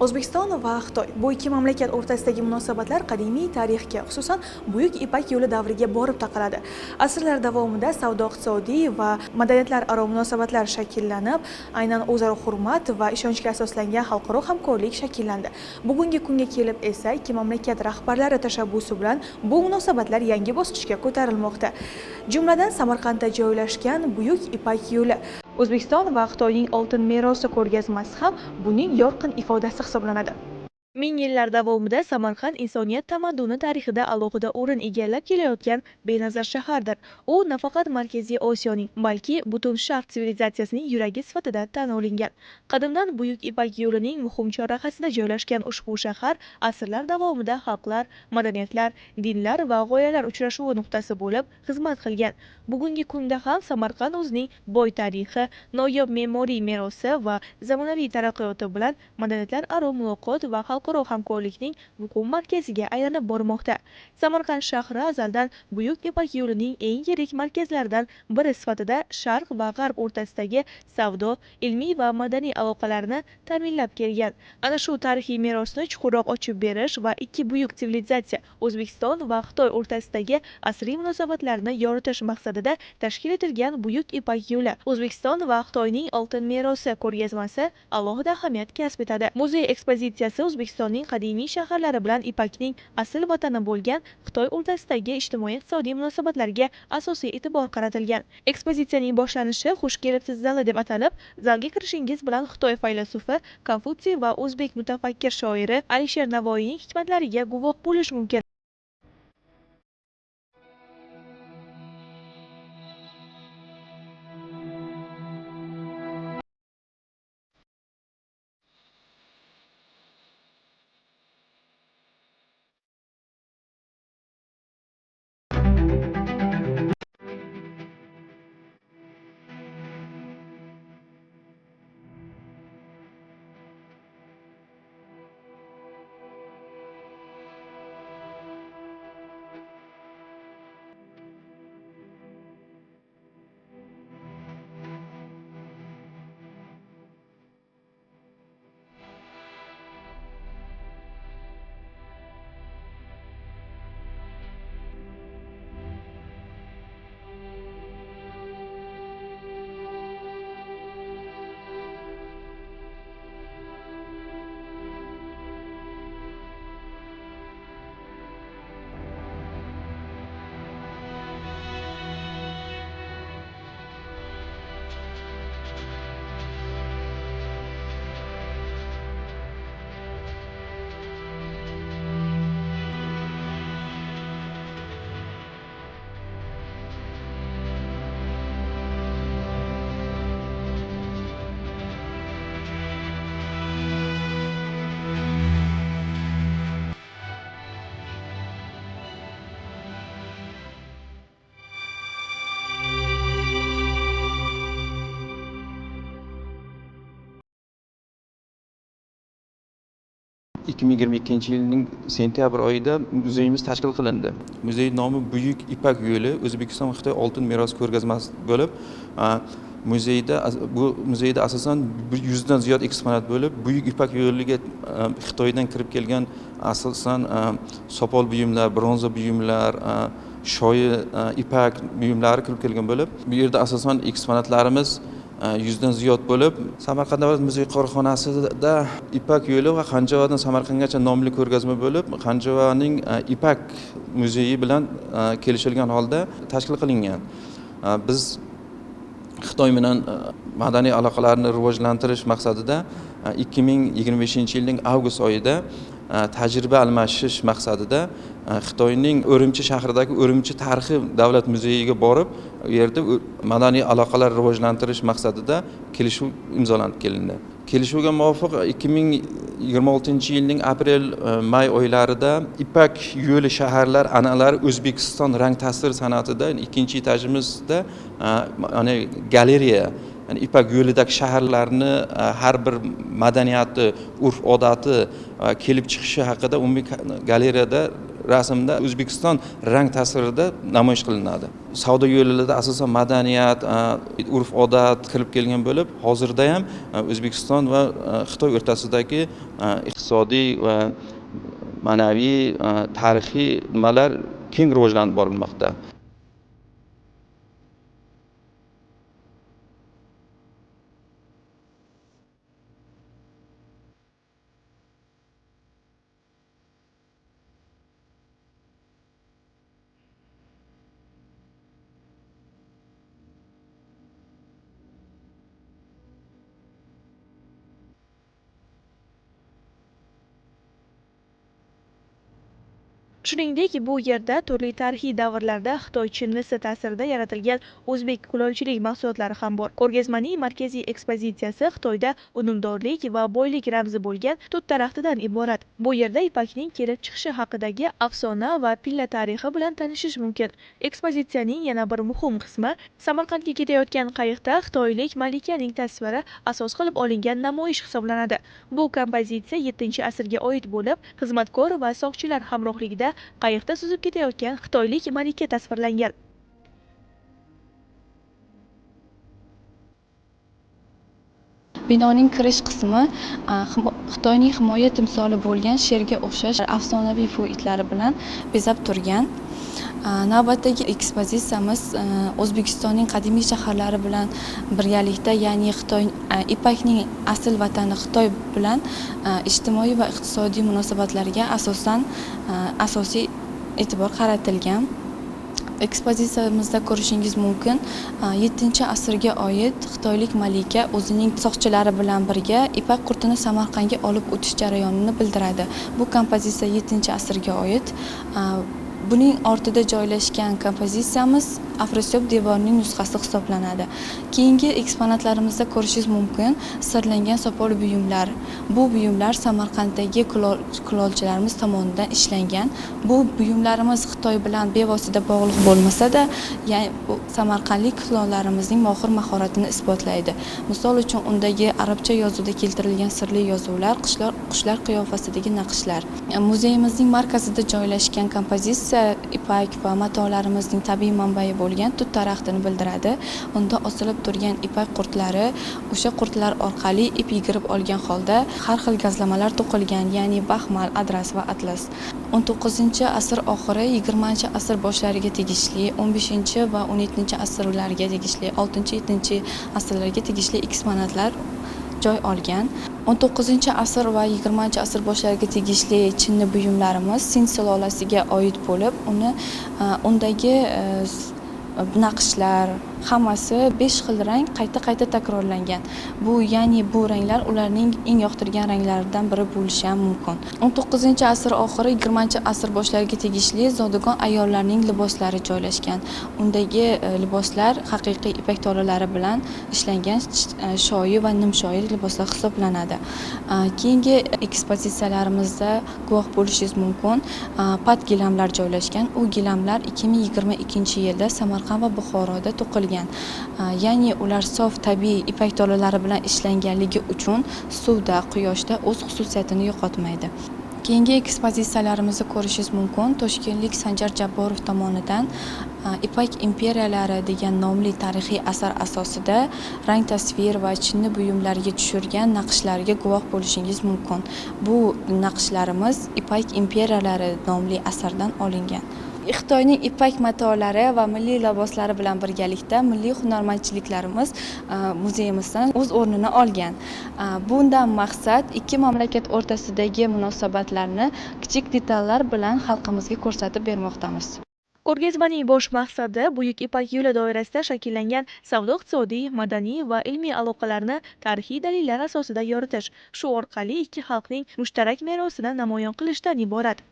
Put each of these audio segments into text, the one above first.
O'zbekiston va Xitoy bu ikki mamlakat o'rtasidagi munosabatlar qadimiy tarixga, xususan Buyuk Ipak yo'li davriga borib taqaladi. Asrlar davomida savdo-iqtisodiy va madaniyatlararo munosabatlar shakllanib, aynan o'zaro hurmat va ishonchga asoslangan xalqaro hamkorlik shakllandi. Bugungi kunga kelib esa ikki mamlakat rahbarlari tashabbusi bilan bu munosabatlar yangi bosqichga ko'tarilmoqda. Jumladan, Samarqandda joylashgan Buyuk Ipak yo'li O'zbekiston va Xitoyning oltin merosi ko'rgazmasi ham buning yorqin ifodasi hisoblanadi. Ming yillar davomida Samarqand insoniyat tamadduni tarixida alohida o'rin egallab kelayotgan benazir shahardir. U nafaqat Markaziy Osiyoning, balki butun Sharq sivilizatsiyasining yuragi sifatida tan olingan. Qadimdan Buyuk Ipak yo'lining muhim chorrahasida joylashgan ushbu shahar asrlar davomida xalqlar, madaniyatlar, dinlar va g'oyalar uchrashuvi nuqtasi bo'lib xizmat qilgan. Bugungi kunda ham Samarqand o'zining boy tarixi, noyob me'moriy merosi va zamonaviy taraqqiyoti bilan madaniyatlararo muloqot va xalqaro hamkorlikning muhim markaziga aylanib bormoqda. Samarqand shahri azaldan Buyuk Ipak yo'lining eng yirik markazlaridan biri sifatida Sharq va G'arb o'rtasidagi savdo, ilmiy va madaniy aloqalarni ta'minlab kelgan. Ana shu tarixiy merosni chuqurroq ochib berish va ikki buyuk sivilizatsiya O'zbekiston va Xitoy o'rtasidagi asriy munosabatlarni yoritish maqsadida tashkil etilgan Buyuk Ipak yo'li O'zbekiston va Xitoyning oltin merosi ko'rgazmasi alohida ahamiyat kasb etadi. Muzey ekspozitsiyasi O'zbekistonning qadimiy shaharlari bilan Ipakning asl vatani bo'lgan Xitoy o'rtasidagi ijtimoiy-iqtisodiy munosabatlarga asosiy e'tibor qaratilgan. Ekspozitsiyaning boshlanishi "Xush kelibsiz zali" deb atalib, zalga kirishingiz bilan Xitoy faylasufi Konfutsiy va o'zbek mutafakkir shoiri Alisher Navoiyning hikmatlariga guvoh bo'lish mumkin. (2022) yilning sentyabr oyida muzeyimiz tashkil qilindi. Muzey nomi Buyuk Ipak yo'li O'zbekiston va Xitoy oltin merosi ko'rgazmasi bo'lib, muzeyda asosan 100 dan ziyod eksponat bo'lib, Buyuk Ipak yo'liga Xitoydan kirib kelgan asosan sopol buyumlar, bronza buyumlar, shoyi ipak buyumlari kirib kelgan bo'lib, bu yerda asosan eksponatlarimiz 100 dan ziyod bo'lib, Samarqand davlat muzey korxonasida Ipak yo'li va Xanjavadan Samarqandgacha nomli ko'rgazma bo'lib, Xanjavaning Ipak muzeyi bilan kelishilgan holda tashkil qilingan. Biz Xitoy bilan madaniy aloqalarni rivojlantirish maqsadida 2025-yilning avgust oyida tajriba almashish maqsadida Xitoyning Urumchi shahridagi Urumchi tarixiy davlat muzeyiga borib, u yerda madaniy aloqalar rivojlantirish maqsadida kelishuv imzolanib kelindi. Kelishuvga muvofiq 2026-yilning aprel-may oylarida Ipak yo'li shaharlar an'analari O'zbekiston rang tasvir san'atida ikkinchi etajimizda galereya, Ipak yo'lidagi shaharlarni har bir madaniyati, urf-odati kelib chiqishi haqida umumiy galereyada rasmda O'zbekiston rang tasvirida namoyish qilinadi. Savdo yo'llarida asosan madaniyat, urf-odat kirib kelgan bo'lib, hozirda ham O'zbekiston va Xitoy o'rtasidagi iqtisodiy va ma'naviy, tarixiy nimalar keng rivojlanib borilmoqda. Shuningdek, bu yerda turli tarixiy davrlarda Xitoy chinnisi ta'sirida yaratilgan o'zbek kulolchilik mahsulotlari ham bor. Ko'rgazmaning markaziy ekspozitsiyasi Xitoyda unumdorlik va boylik ramzi bo'lgan tut daraxtidan iborat. Bu yerda ipakning kelib chiqishi haqidagi afsona va pilla tarixi bilan tanishish mumkin. Ekspozitsiyaning yana bir muhim qismi Samarqandga ketayotgan qayiqda xitoylik malikaning tasviri asos qilib olingan namoyish hisoblanadi. Bu kompozitsiya 7-asrga oid bo'lib, xizmatkor va soqchilar hamrohligida qayiqda suzib ketayotgan xitoylik malika tasvirlangan. Binoning kirish qismi Xitoyning himoya timsoli bo'lgan sherga o'xshash afsonaviy foitlari bilan bezab turgan. Navbatdagi ekspozitsiyamiz O'zbekistonning qadimiy shaharlari bilan birgalikda, ya'ni Xitoy ipakning asl vatani Xitoy bilan ijtimoiy va iqtisodiy munosabatlarga asosiy e'tibor qaratilgan. Ekspozitsiyamizda ko'rishingiz mumkin, 7-asrga oid xitoylik malika o'zining soqchilari bilan birga ipak qurtini Samarqandga olib o'tish jarayonini bildiradi. Bu kompozitsiya 7-asrga oid. Buning ortida joylashgan kompozitsiyamiz Afrosiyob devorining nusxasi hisoblanadi. Keyingi eksponatlarimizda ko'rishingiz mumkin sirlangan sopol buyumlar. Bu buyumlar Samarqanddagi kulolchilarimiz tomonidan ishlangan. Bu buyumlarimiz Xitoy bilan bevosita bog'liq bo'lmasa-da, ya'ni bu samarqandlik kulollarimizning mohir mahoratini isbotlaydi. Misol uchun undagi arabcha yozuvda keltirilgan sirli yozuvlar, qushlar qiyofasidagi naqshlar. Muzeyimizning markazida joylashgan kompozitsiya ipak va matolarimizning tabiiy manbai bo'lgan tut daraxtini bildiradi. Unda osilib turgan ipak qurtlari, o'sha qurtlar orqali ip yigirib olgan holda har xil gazlamalar to'qilgan, ya'ni baxmal, adras va atlas. 19-asr oxiri, 20-asr boshlariga tegishli, 15 va 17-asrlarga tegishli, 6-7-asrlarga tegishli eksponatlar joy olgan. 19-asr va 20-asr boshlariga tegishli chinni buyumlarimiz Sin sulolasiga oid bo'lib, undagi naqshlar hammasi 5 xil rang qayta takrorlangan. Ya'ni bu ranglar ularning eng yoqtirgan ranglaridan biri bo'lishi ham mumkin. 19-asr oxiri, 20-asr boshlariga tegishli zodagon ayollarning liboslari joylashgan. Undagi liboslar haqiqiy ipak tolalari bilan ishlangan shoyi va nimshoyi liboslar hisoblanadi. Keyingi ekspozitsiyalarimizda guvoh bo'lishingiz mumkin, pat gilamlar joylashgan. U gilamlar 2022-yilda Samarqand va Buxoroda to'qilgan. Ya'ni ular sof tabiiy ipak tolalari bilan ishlanganligi uchun suvda, quyoshda o'z xususiyatini yo'qotmaydi. Keyingi ekspozitsiyalarimizda ko'rishingiz mumkin, toshkentlik Sanjar Jabborov tomonidan Ipak imperiyalari degan nomli tarixiy asar asosida rang tasvir va chinni buyumlarga tushirgan naqshlarga guvoh bo'lishingiz mumkin. Bu naqshlarimiz Ipak imperiyalari nomli asardan olingan. Xitoyning ipak matolari va milliy liboslari bilan birgalikda milliy hunarmandchiliklarimiz muzeyimizdan o'z o'rnini olgan. Bundan maqsad ikki mamlakat o'rtasidagi munosabatlarni kichik detallar bilan xalqimizga ko'rsatib bermoqdamiz. Ko'rgazmaning bosh maqsadi Buyuk Ipak yo'li doirasida shakllangan savdo-iqtisodiy, madaniy va ilmiy aloqalarni tarixiy dalillar asosida yoritish, shu orqali ikki xalqning mushtarak merosini namoyon qilishdan iborat.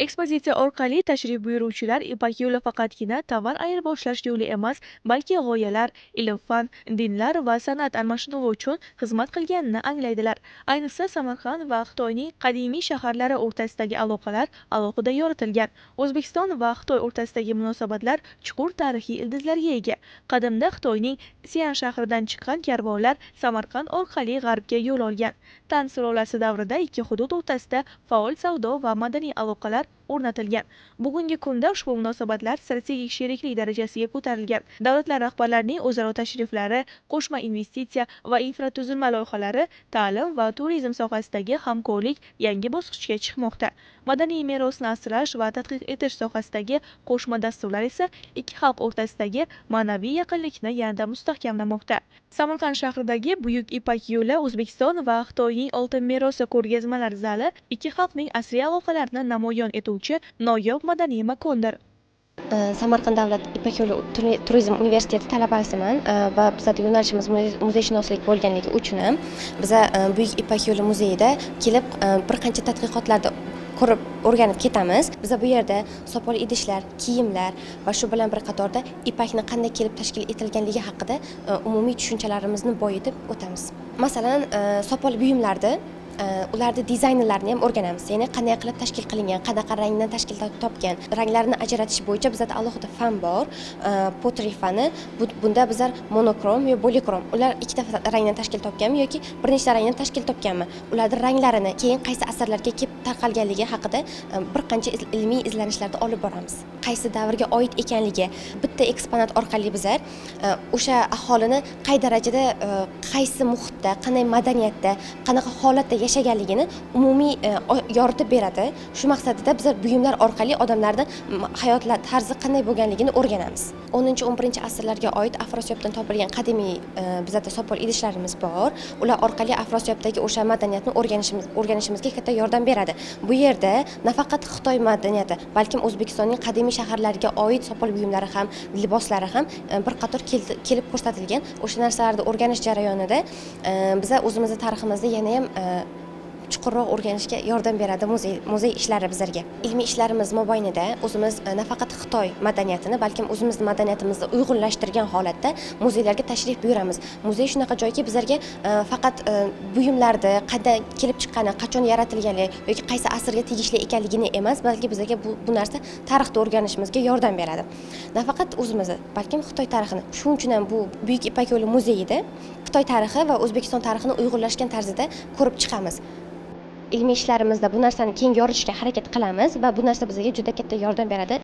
Ekspozitsiya orqali tashrif buyuruvchilar Ipak yo'li faqatgina tovar ayirboshlash yo'li emas, balki g'oyalar, ilm-fan, dinlar va san'at almashinuvi uchun xizmat qilganini anglaydilar. Ayniqsa Samarqand va Xitoyning qadimiy shaharlari o'rtasidagi aloqalar alohida yoritilgan. O'zbekiston va Xitoy o'rtasidagi munosabatlar chuqur tarixiy ildizlarga ega. Qadimda Xitoyning Sian shahridan chiqqan karvonlar Samarqand orqali g'arbga yo'l olgan. Tan sulolasi davrida ikki hudud o'rtasida faol savdo va madaniy aloqalar o'rnatilgan. Bugungi kunda ushbu munosabatlar strategik sheriklik darajasiga ko'tarilgan. Davlatlar rahbarlarining o'zaro tashriflari, qo'shma investitsiya va infratuzilma loyihalari, ta'lim va turizm sohasidagi hamkorlik yangi bosqichga chiqmoqda. Madaniy merosni asrash va tadqiq etish sohasidagi qo'shma dasturlar esa ikki xalq o'rtasidagi ma'naviy yaqinlikni yanada mustahkamlamoqda. Samarqand shahridagi Buyuk Ipak yo'li O'zbekiston va Xitoyning oltin merosi ko'rgazmalar zali ikki xalqning asriy aloqalarini namoyon etuvchi noyob madaniy makondir. Samarqand davlat Ipak yo'li turizm universiteti talabasiman va bizning yo'nalishimiz muzeyshunoslik bo'lganligi uchun ham biz Buyuk Ipak yo'li muzeyida kelib bir qancha tadqiqotlarda ko'rib o'rganib ketamiz. Biz bu yerda sopol idishlar, kiyimlar va shu bilan bir qatorda ipakni qanday kelib tashkil etilganligi haqida umumiy tushunchalarimizni boyitib o'tamiz. Masalan, sopol buyumlarda ularni dizaynlarini ham o'rganamiz. Ya'ni qanday qilib tashkil qilingan, qanaqa rangdan tashkil topgan, ranglarni ajratish bo'yicha bizda alohida fan bor. Pottery fani, bunda bizlar monokrom va polikrom, ular ikkita rangdan tashkil topganmi yoki bir nechta rangdan tashkil topganmi, ularning ranglarini keyin qaysi asarlarga kelib tarqalganligi haqida bir qancha ilmiy izlanishlarni olib boramiz. Qaysi davrga oid ekanligi, bitta eksponat orqali bizlar o'sha aholini qay darajada, qaysi muhitda, qanday madaniyatda, qanaqa holatda yashaganligini umumiy yoritib beradi. Shu maqsadida biz buyumlar orqali odamlarning hayot tarzi qanday bo'lganligini o'rganamiz. 10-11 asrlarga oid Afrosiyobdan topilgan qadimiy bizda sopol idishlarimiz bor. Ular orqali Afrosiyobdagi o'sha madaniyatni o'rganishimizga katta yordam beradi. Bu yerda nafaqat Xitoy madaniyati, balkim O'zbekistonning qadimiy shaharlariga oid sopol buyumlari ham, liboslari ham bir qator kelib ko'rsatilgan. O'sha narsalarni o'rganish jarayonida biz o'zimizning tariximizni yana ham chuqurroq o'rganishga yordam beradi muzey ishlari bizlarga. Ilmiy ishlarimiz mobaynida o'zimiz nafaqat Xitoy madaniyatini, balkim o'zimizning madaniyatimizni uyg'unlashtirgan holatda muzeylarga tashrif buyuramiz. Muzey shunaqa joyki bizlarga faqat buyumlarni qanday kelib chiqqani, qachon yaratilgani yoki qaysi asrga tegishli ekanligini emas, balki bizlarga bu narsa tarixni o'rganishimizga yordam beradi. Nafaqat o'zimizni, balkim Xitoy tarixini. Shuning uchun ham bu Buyuk Ipak yo'li muzeyida Xitoy tarixi va O'zbekiston tarixini uyg'unlashgan tarzda ko'rib chiqamiz. Ilmiy ishlarimizda bu narsani keng yoritishga harakat qilamiz va bu narsa bizga juda katta yordam beradi.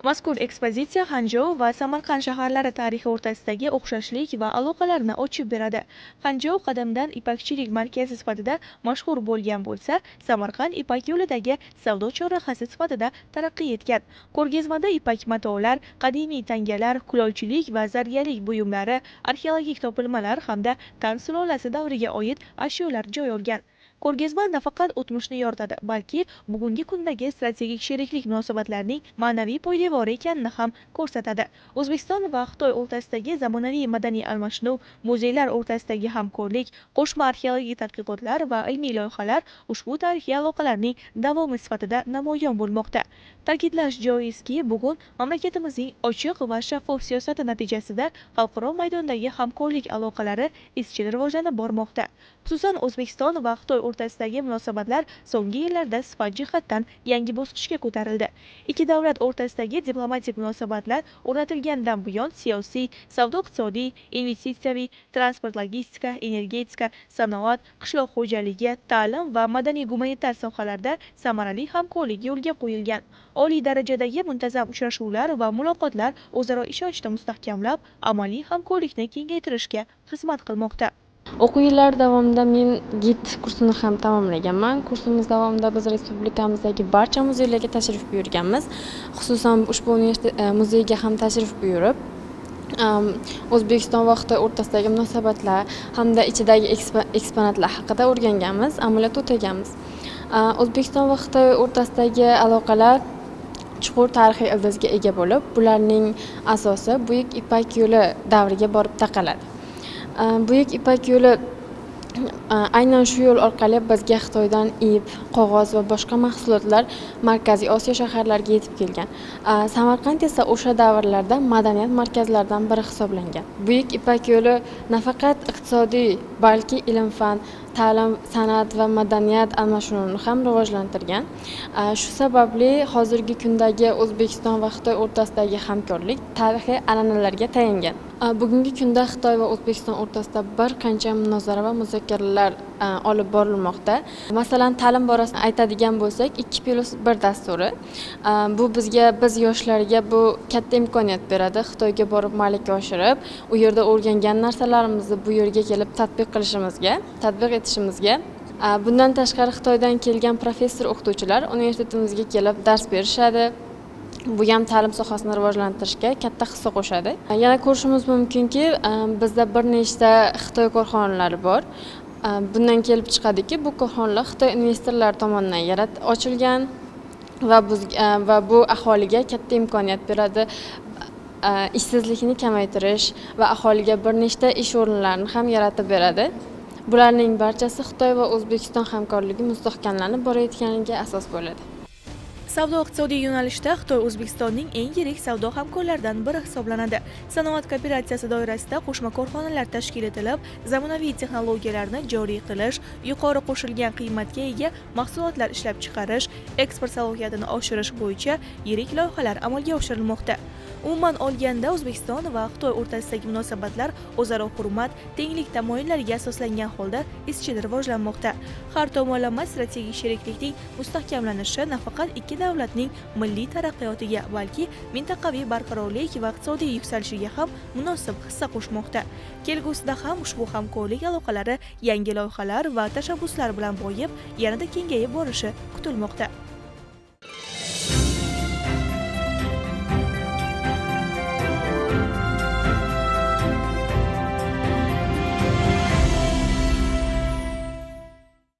Mazkur ekspozitsiya Xanjou va Samarqand shaharlari tarixi o'rtasidagi o'xshashlik va aloqalarni ochib beradi. Xanjou qadimdan ipakchilik markazi sifatida mashhur bo'lgan bo'lsa, Samarqand Ipak yo'lidagi savdo chorrahasi sifatida taraqqiy etgan. Ko'rgazmada ipak matolar, qadimiy tangalar, kulolchilik va zargarlik buyumlari, arxeologik topilmalar hamda Tan sulolasi davriga oid ashyolar joy olgan. Ko'rgazma nafaqat o'tmishni yoritadi, balki bugungi kundagi strategik sheriklik munosabatlarining ma'naviy poydevori ekanini ham ko'rsatadi. O'zbekiston va Xitoy o'rtasidagi zamonaviy madaniy almashinuv, muzeylar o'rtasidagi hamkorlik, qo'shma arxeologik tadqiqotlar va ilmiy loyihalar ushbu tarixiy aloqalarning davomi sifatida namoyon bo'lmoqda. Ta'kidlash joizki, bugun mamlakatimizning ochiq va shaffof siyosati natijasida xalqaro maydondagi hamkorlik aloqalari izchil rivojlanib bormoqda. Xususan, O'zbekiston va Xitoy o'rtasidagi munosabatlar so'nggi yillarda sifat jihatdan yangi bosqichga ko'tarildi. Ikki davlat o'rtasidagi diplomatik munosabatlar o'rnatilgandan buyon siyosiy, savdo-iqtisodiy, investitsiyaviy, transport-logistika, energetika, sanoat, qishloq xo'jaligi, ta'lim va madaniy-gumanitar sohalarda samarali hamkorlik yo'lga qo'yilgan. Oliy darajadagi muntazam uchrashuvlar va muloqotlar o'zaro ishonchni mustahkamlab, amaliy hamkorlikni kengaytirishga xizmat qilmoqda. O'quv yillari davomida men gid kursini ham tamomlaganman. Kursimiz davomida biz respublikamizdagi barcha muzeylarga tashrif buyurganmiz. Xususan ushbu muzeyga ham tashrif buyurib, O'zbekiston va Xitoy o'rtasidagi munosabatlar hamda ichidagi eksponatlar haqida o'rganganmiz, amaliyot o'taganmiz. O'zbekiston va Xitoy o'rtasidagi aloqalar chuqur tarixiy ildizga ega bo'lib, bularning asosi Buyuk Ipak yo'li davriga borib taqaladi. Buyuk Ipak yo'li aynan shu yo'l orqali bizga Xitoydan ip, qog'oz va boshqa mahsulotlar Markaziy Osiyo shaharlariga yetib kelgan. Samarqand esa o'sha davrlarda madaniyat markazlaridan biri hisoblangan. Buyuk Ipak yo'li nafaqat iqtisodiy, balki ilm-fan, ta'lim, san'at va madaniyat almashinuvini ham rivojlantirgan. Shu sababli hozirgi kundagi O'zbekiston va Xitoy o'rtasidagi hamkorlik tarixiy an'analarga tayangan. Bugungi kunda Xitoy va O'zbekiston o'rtasida bir qancha munozara va muzokaralar olib borilmoqda. Masalan, ta'lim borasida aytadigan bo'lsak, 2+1 dasturi. Bu biz yoshlarga bu katta imkoniyat beradi. Xitoyga borib malaka oshirib, u yerda o'rgangan narsalarimizni bu yerga kelib tatbiq etishimizga. Bundan tashqari Xitoydan kelgan professor o'qituvchilar universitetimizga kelib dars berishadi. Bu ham ta'lim sohasini rivojlantirishga katta hissa qo'shadi. Yana ko'rishimiz mumkinki, bizda bir nechta Xitoy korxonalari bor. Bundan kelib chiqadiki, bu korxonalar Xitoy investorlari tomonidan ochilgan va bu aholiga katta imkoniyat beradi. Ishsizlikni kamaytirish va aholiga bir nechta ish o'rinlarini ham yaratib beradi. Bularning barchasi Xitoy va O'zbekiston hamkorligi mustahkamlanib borayotganiga asos bo'ladi. Savdo-iqtisodiy yo'nalishda Xitoy O'zbekistonning eng yirik savdo hamkorlaridan biri hisoblanadi. Sanoat kooperatsiyasi doirasida qo'shma korxonalar tashkil etilib, zamonaviy texnologiyalarni joriy qilish, yuqori qo'shilgan qiymatga ega mahsulotlar ishlab chiqarish, eksport salohiyatini oshirish bo'yicha yirik loyihalar amalga oshirilmoqda. Umuman olganda O'zbekiston va Xitoy o'rtasidagi munosabatlar o'zaro hurmat, tenglik tamoyillariga asoslangan holda izchil rivojlanmoqda. Har tomonlama strategik sheriklikning mustahkamlanishi nafaqat ikki davlatning milliy taraqqiyotiga, balki mintaqaviy barqarorlik va iqtisodiy yuksalishiga ham munosib hissa qo'shmoqda. Kelgusida ham ushbu hamkorlik aloqalari yangi loyihalar va tashabbuslar bilan boyib, yanada kengayib borishi kutilmoqda.